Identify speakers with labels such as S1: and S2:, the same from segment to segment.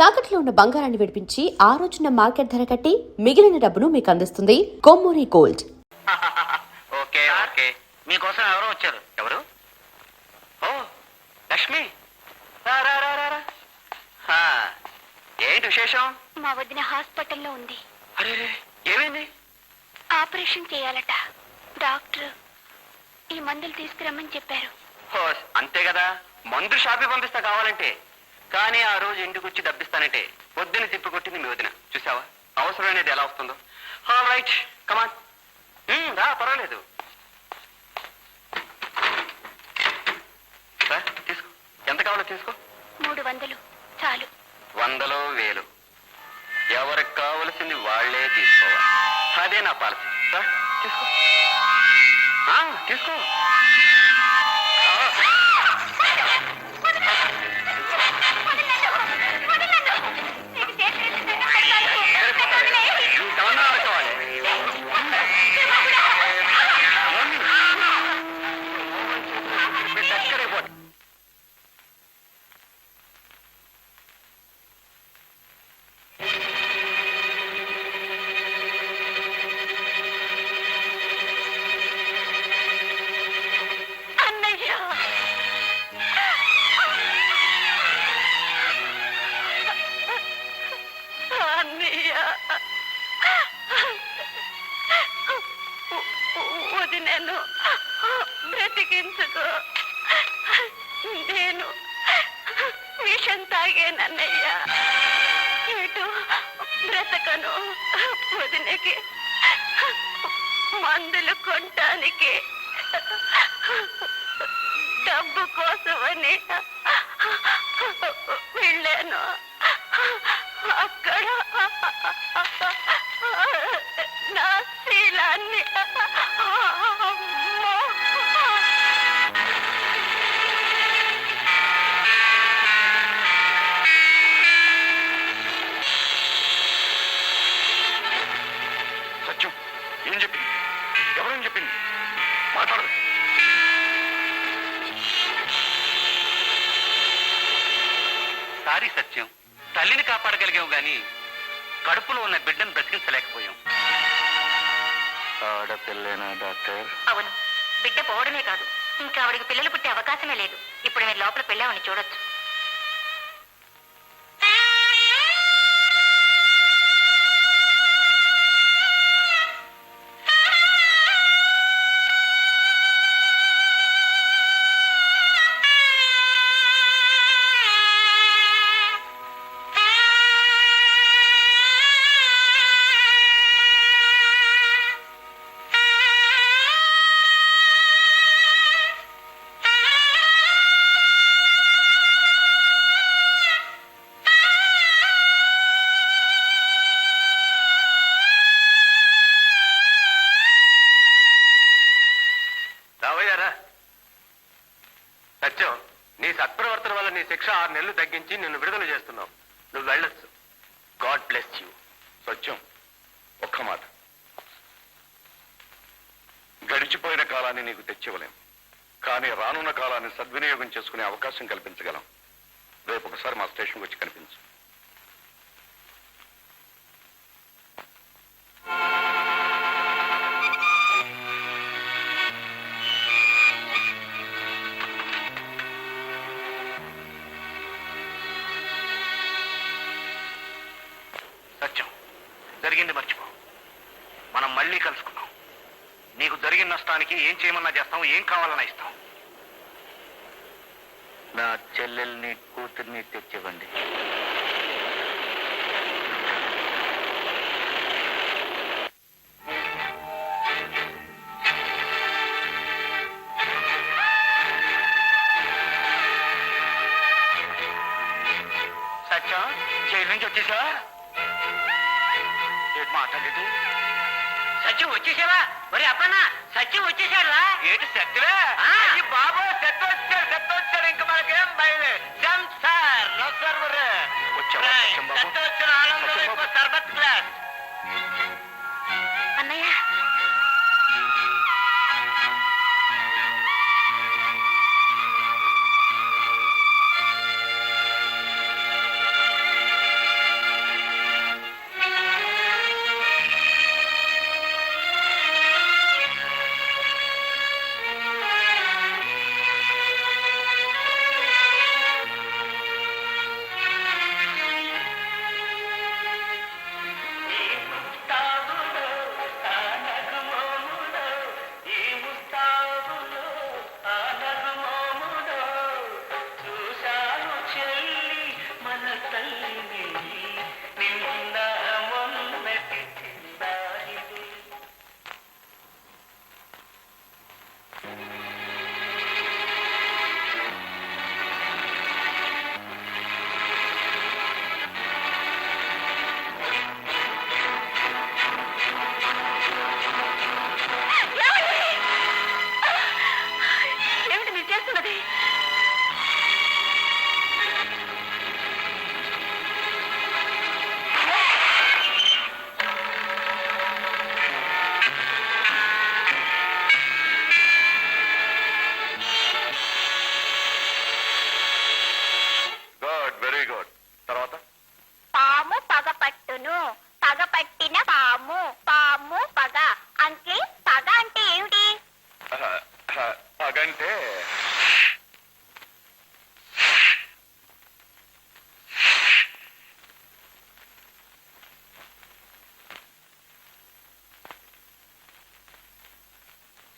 S1: తాకట్లో ఉన్న బంగారాన్ని విడిపించి ఆ రోజున మార్కెట్ ధర కట్టి మిగిలిన డబ్బును మీకు అందిస్తుంది కొమ్మూరి గోల్డ్.
S2: ఓకే ఓకే, మీకోసం ఎవరో వచ్చారు. ఎవరు? ఓ లక్ష్మి, రా రా రా రా. ఏంటి విశేషం?
S3: మా వదిన హాస్పిటల్లో ఉంది.
S2: అరే ఏమైంది?
S3: ఆపరేషన్ చేయాలట. డాక్టర్ ఈ మందులు తీసుకురమ్మని చెప్పారు.
S2: అంతే కదా, మందు షాపి పంపిస్తా కావాలంటే. కానీ ఆ రోజు ఇంటికి వచ్చి డబ్బిస్తానంటే పొద్దున్న తిప్పి కొట్టింది మీ వదిన. చూసావా అవసరమైనది ఎలా వస్తుందో. ఆల్ రైట్ కమాన్, రా పర్వాలేదు. తీసుకో, ఎంత కావాలో తీసుకో.
S3: 300 చాలు.
S2: 100 1000 ఎవరికి కావలసింది వాళ్లే తీసుకోవాలి. అదే నా పాలసీ. తీసుకో తీసుకో.
S3: వదినను బ్రతికించుకో. నేను విషం తాగేనన్నయ్య. ఇటు బ్రతకను. వదినకి మందులు కొనటానికి డబ్బు కోసమని వెళ్ళాను. అక్కడ నా శీలాన్ని
S2: సత్యం ఏం చెప్పింది? ఎవరేం చెప్పింది? మాట్లాడదు. సారీ సత్యం, తల్లిని కాపాడగలిగాం గాని కడుపులో ఉన్న బిడ్డను బ్రతికించలేకపోయాం. ఆడపిల్లేనా డాక్టర్?
S3: అవును, బిడ్డ పోవడమే కాదు, ఇంకా ఆవిడికి పిల్లలు పుట్టే అవకాశమే లేదు. ఇప్పుడు నేను లోపల పెళ్ళామని చూడొచ్చు.
S2: సత్యం, నీ సత్ప్రవర్తన వల్ల నీ శిక్ష 6 నెలలు తగ్గించి నిన్ను విడుదల చేస్తున్నావు. నువ్వు వెళ్ళొచ్చు. God bless you. సత్యం, ఒక్క మాట. గడిచిపోయిన కాలాన్ని నీకు తెచ్చివ్వలేం, కానీ రానున్న కాలాన్ని సద్వినియోగం చేసుకునే అవకాశం కల్పించగలం. రేపు ఒకసారి మా స్టేషన్కి వచ్చి కనిపించు. సత్యం, జరిగింది మర్చిపో. మనం మళ్ళీ కలుసుకున్నాం. నీకు జరిగిన నష్టానికి ఏం చేయమన్నా చేస్తాం, ఏం కావాలన్నా ఇస్తాం. నా చెల్లెల్ని కూతుర్ని తెచ్చివ్వండి. సత్యం, జైలు నుంచి వచ్చేసా? ఏంటి మాట్లాడేది? సత్యం వచ్చేసావా? మరి అప్పన్నా సత్యం వచ్చేసారా? ఏంటి సత్యవే? బాబు సత్యం వచ్చాడు, సత్యం వచ్చాడు. ఇంకా మనకేం బయలు సార్. నో సర్వర్ సత్యం వచ్చిన ఆనందంలో సర్బత్ క్లాస్.
S3: అన్నయ్య,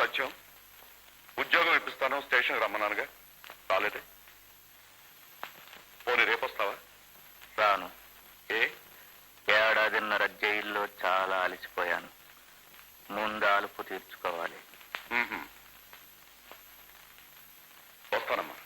S4: సత్యం, ఉద్యోగం ఇప్పిస్తాను, స్టేషన్కి రమ్మన్నానుగా రాలేదే. పోనీ రేపు వస్తావా?
S2: రాను.
S4: ఏ?
S2: ఏడాదిన్నర జైల్లో చాలా అలసిపోయాను. ముందు అలుపు తీర్చుకోవాలి.
S4: మ్మ్హ్మ్. వస్తానమ్మా.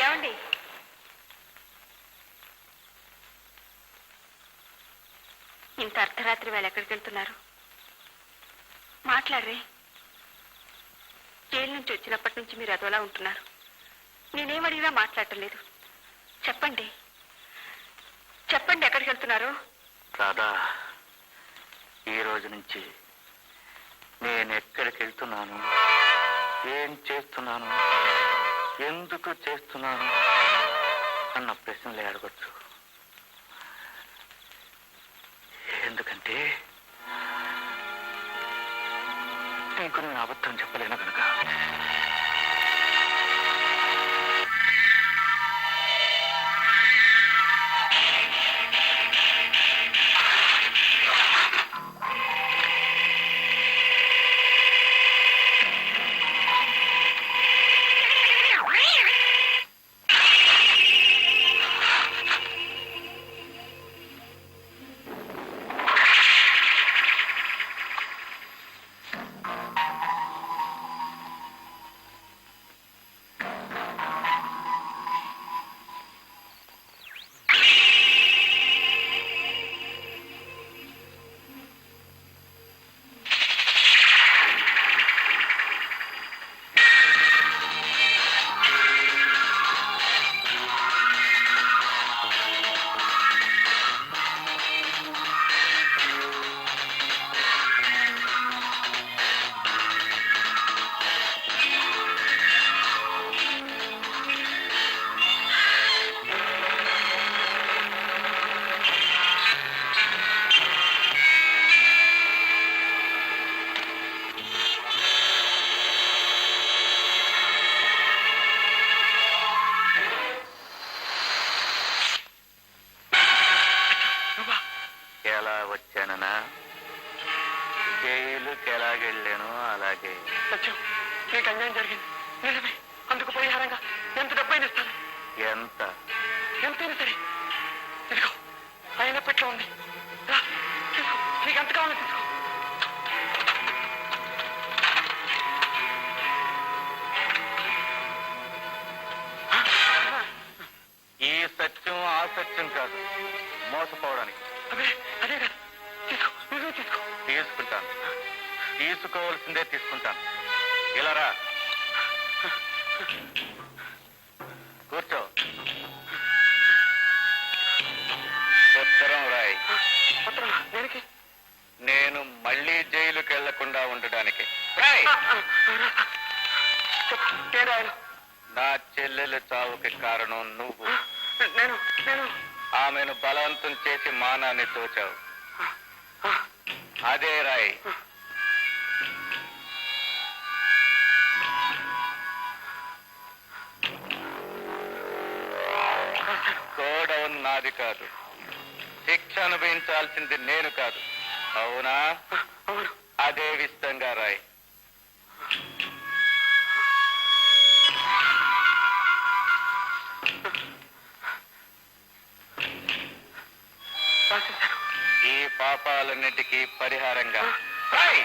S3: ఏమండి? ఇంత అర్ధరాత్రి వేళ ఎక్కడికి వెళ్తున్నారు? మాట్లాడరే. జైలు నుంచి వచ్చినప్పటి నుంచి మీరు అదోలా ఉంటున్నారు. నేనేమడిగినా మాట్లాడటం లేదు. చెప్పండి, చెప్పండి, ఎక్కడికి వెళ్తున్నారు?
S2: రాధా, ఈ రోజు నుంచి నేను ఎక్కడికి వెళ్తున్నాను, ఏం చేస్తున్నాను, ఎందుకు చేస్తున్నాను అన్న ప్రశ్నలే అడగొచ్చు. ఎందుకంటే నీకు నేను అబద్ధం చెప్పలేను కనుక. ఎలా వచ్చానన్నా? జైలుకి ఎలాగెళ్ళాను అలాగే.
S5: సత్యం, నీకు అన్యాయం జరిగింది నిజమే. అందుకు పరిహారంగా ఎంత డబ్బైనా ఇస్తాను.
S2: ఎంత?
S5: ఎంతైనా సరే. ఇదిగో ఆయన పెట్లో ఉంది. రా, తీసుకో. నీకు ఎంత కావాలో తీసుకో.
S2: ఈ సత్యం ఆ సత్యం కాదు, మోసపోవడానికి.
S5: అదే అదే కాదు, తీసుకో, నువ్వే తీసుకో.
S2: తీసుకుంటాను, తీసుకోవాల్సిందే తీసుకుంటాను. ఇలా రా, కూర్చో. ఉత్తరం రాయి.
S5: పత్రం దేనికి?
S2: నేను మళ్ళీ జైలుకి వెళ్లకుండా ఉండడానికి. రాయ్.
S5: చెప్పు, ఏం రాయాలి?
S2: నా చెల్లెలు చావుకి కారణం నువ్వు.
S5: నేను నేను
S2: ఆమెను బలవంతం చేసి మానాన్ని తోచావు. అదే రాయ్. గోడౌన్ నాది కాదు, శిక్ష అనుభవించాల్సింది నేను కాదు. అవునా?
S5: అవును.
S2: అదే విస్తంగా రాయ్.
S5: రాసేశాను.
S2: ఈ పాపాలన్నిటికీ పరిహారంగా రాయ్.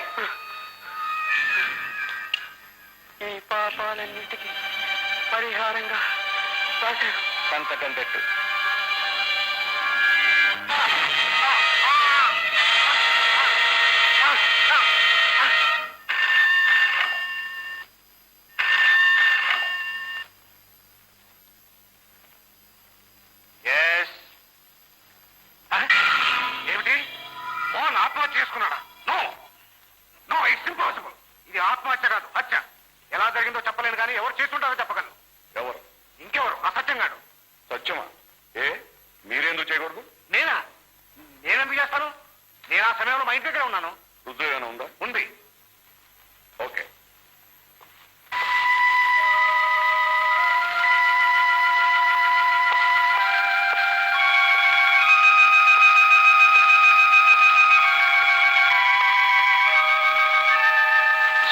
S5: ఈ పాపాలన్నిటికీ పరిహారంగా రాశాను.
S2: సంతకం పెట్టు.
S5: జరిగిందో చెప్పలేను కానీ ఎవరు చేస్తుంటారో చెప్పగలను.
S4: ఎవరు?
S5: ఇంకెవరు? అసత్యం కాదు.
S4: సత్యమా? ఏ మీరెందుకు చేయకూడదు?
S5: నేనెందుకు చేస్తాను? నేను ఆ సమయంలో మా ఇంటి దగ్గర ఉన్నాను.
S4: రుజువు ఏమైనా ఉందా?
S5: ఉంది.
S4: ఓకే.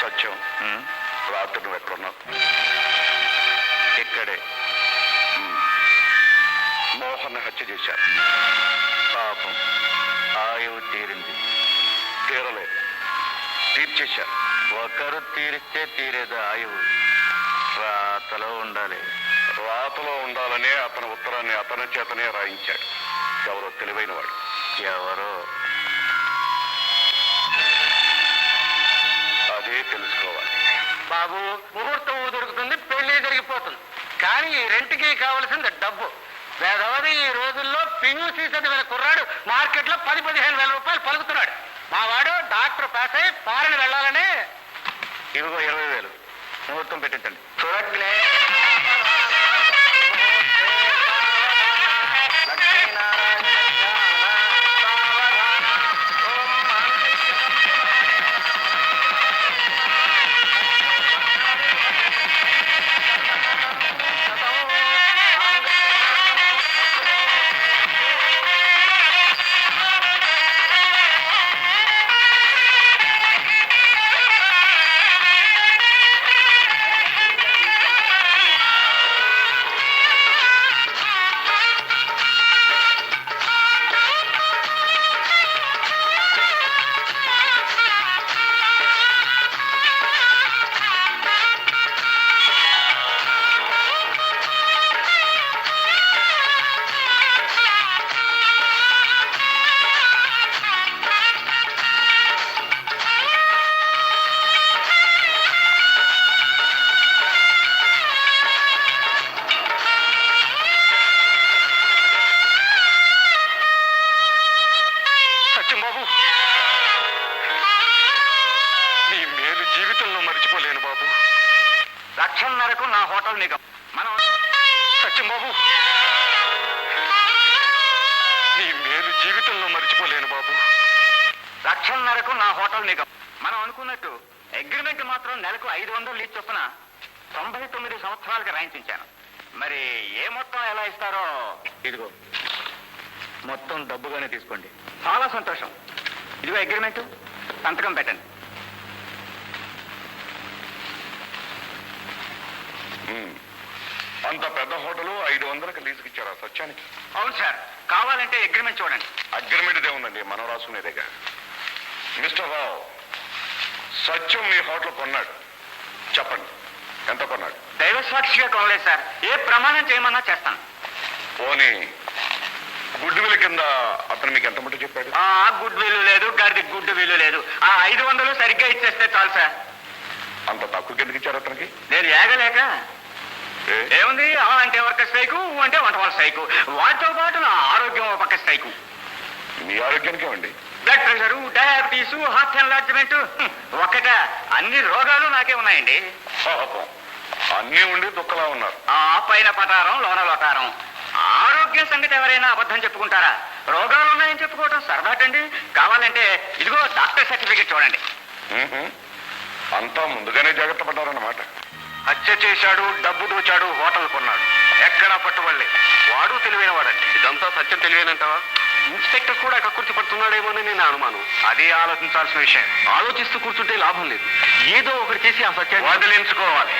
S4: సత్యం, రాత్రి నువ్వు ఎక్కడున్నావు?
S2: ఇక్కడే.
S4: మోహన్ హత్య చేశారు.
S2: పాపం ఆయువు తీరింది.
S4: తీరలేదు, తీర్చేశారు.
S2: ఒకరు తీరిస్తే తీరేది ఆయువు రాతలో ఉండాలి.
S4: రాతలో ఉండాలనే అతని ఉత్తరాన్ని అతని చేతనే రాయించాడు. ఎవరో తెలివైన వాడు.
S2: ఎవరో
S4: అదే తెలుసుకోవాలి.
S5: బాబు, ముహూర్తం దొరుకుతుంది, పెళ్లి జరిగిపోతుంది. కానీ ఈ రెంట్కి కావలసింది డబ్బు. వేదవది ఈ రోజుల్లో పియూసీ చదివిన కుర్రాడు మార్కెట్ లో 10-15 వేల రూపాయలు పలుకుతున్నాడు. మా వాడు డాక్టర్ పాస్ అయి ఫారెన్ వెళ్ళాలని.
S2: ఇదిగో 20,000 ముహూర్తం పెట్టించండి.
S5: చూడట్లే
S4: జీవితంలో మర్చిపోలేను బాబు.
S2: 1,00,000 నా హోటల్ నిగం. మనం
S4: సత్యం బాబు, నీ మేలు జీవితంలో మర్చిపోలేను బాబు.
S2: 1,00,000 నా హోటల్ నిగం. మనం అనుకున్నట్టు అగ్రిమెంట్ మాత్రం నెలకు 500 లీజ్ చొప్పున 99 సంవత్సరాలకి రాయించాను. మరి ఏ మొత్తం ఎలా ఇస్తారో ఇదిగో మొత్తం డబ్బుగానే తీసుకోండి. చాలా సంతోషం. ఇదిగో అగ్రిమెంట్, సంతకం పెట్టండి.
S4: అంత పెద్ద హోటల్ 500కి లీజుకి ఇచ్చారా సత్యానికి?
S2: అవును సార్. కావాలంటే అగ్రిమెంట్ చూడండి.
S4: అగ్రిమెంట్ ఇదే ఉందండి, మనం రాసుకునేదేగా. మిస్టర్ రావు, సత్యం మీ హోటల్ కొన్నాడు. చెప్పండి, ఎంత కొన్నాడు?
S2: దైవ సాక్షిగా కొనలేదు సార్. ఏ ప్రమాణం చేయమన్నా చేస్తాను.
S4: పోనీ గుడ్ విల్ కింద అతను మీకు ఎంత ముట్ట చెప్పాడు?
S2: గుడ్ విల్లు లేదు, గాడిది గుడ్ విల్లు లేదు. ఆ 500 సరిగ్గా ఇచ్చేస్తే చాలు సార్.
S4: అంత తక్కువ కిందకి ఇచ్చారు అతనికి?
S2: నేను ఏగలేక. ఏముంది, అంటే వర్క స్ట్రైకు, అంటే వంట వాళ్ళ స్ట్రైకు, వాటితో పాటు నా ఆరోగ్యం ఒక పక్క స్ట్రైకు.
S4: మీ ఆరోగ్యానికి ఏమండి?
S2: Blood pressure, diabetes, heart enlargement, ఒకట అన్ని రోగాలు నాకే ఉన్నాయండి.
S4: పాపం, అన్నీ ఉండి దుఃఖలా ఉన్నారు.
S2: ఆ పైన పటారం, లోన లోటారం. ఆరోగ్యం సంగతి ఎవరైనా అబద్ధం చెప్పుకుంటారా? రోగాలు ఉన్నాయని చెప్పుకోవటం సరదాటండి. కావాలంటే ఇదిగో డాక్టర్ సర్టిఫికేట్ చూడండి.
S4: అంతా ముందుగానే జాగ్రత్త పడ్డారన్నమాట.
S5: హత్య చేశాడు, డబ్బు దోచాడు, హోటల్ కొన్నాడు, ఎక్కడా పట్టుబడలే. వాడు తెలివైన వాడండి.
S4: ఇదంతా సత్యం తెలియనంటావా?
S5: ఇన్స్పెక్టర్ కూడా కక్కుర్తి పడుతున్నాడేమోని నేను అనుమానం. అది ఆలోచించాల్సిన విషయం. ఆలోచిస్తూ కూర్చుంటే లాభం లేదు. ఏదో ఒకటి చేసి ఆ సత్యాన్ని వదిలించుకోవాలి.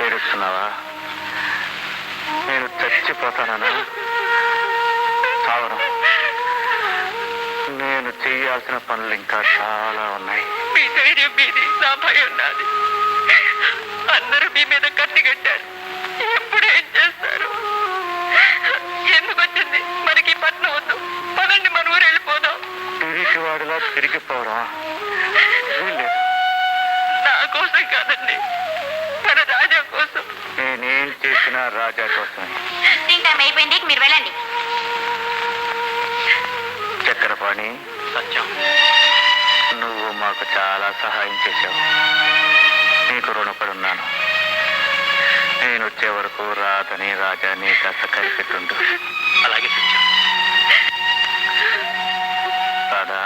S2: ఏడుస్తున్నావా? నేను చచ్చిపోతానా? చావను. నేను
S5: చేయాల్సిన పనులు ఇంకా చాలా ఉన్నాయి.
S3: మీ ధైర్యం మీది, నా భయం నాది. అందరూ మీ మీద కత్తి కట్టారు. ఎప్పుడు ఏం చేస్తారు? ఎందుకు వచ్చింది మనకి ఈ పట్నం వద్దు. పదండి, మన ఊరు వెళ్ళిపోదాం.
S5: తిరిగి వాడిలా తిరిగిపోవడం వీల్లేదు.
S3: నా కోసం కాదండి, మన రాజా కోసం.
S5: నేనేం చేసినా రాజా కోసమే.
S3: విజిటింగ్ టైం అయిపోయింది, మీరు వెళ్ళండి.
S5: చక్రపాణి,
S2: సత్యం,
S5: నువ్వు మాకు చాలా సహాయం చేశావు. నీకు రుణపడి ఉన్నాను. నేను వచ్చే వరకు రాధని రాజాని కాస్త కలిపెట్టుండు.
S2: అలాగే సత్యం.
S5: రాధా,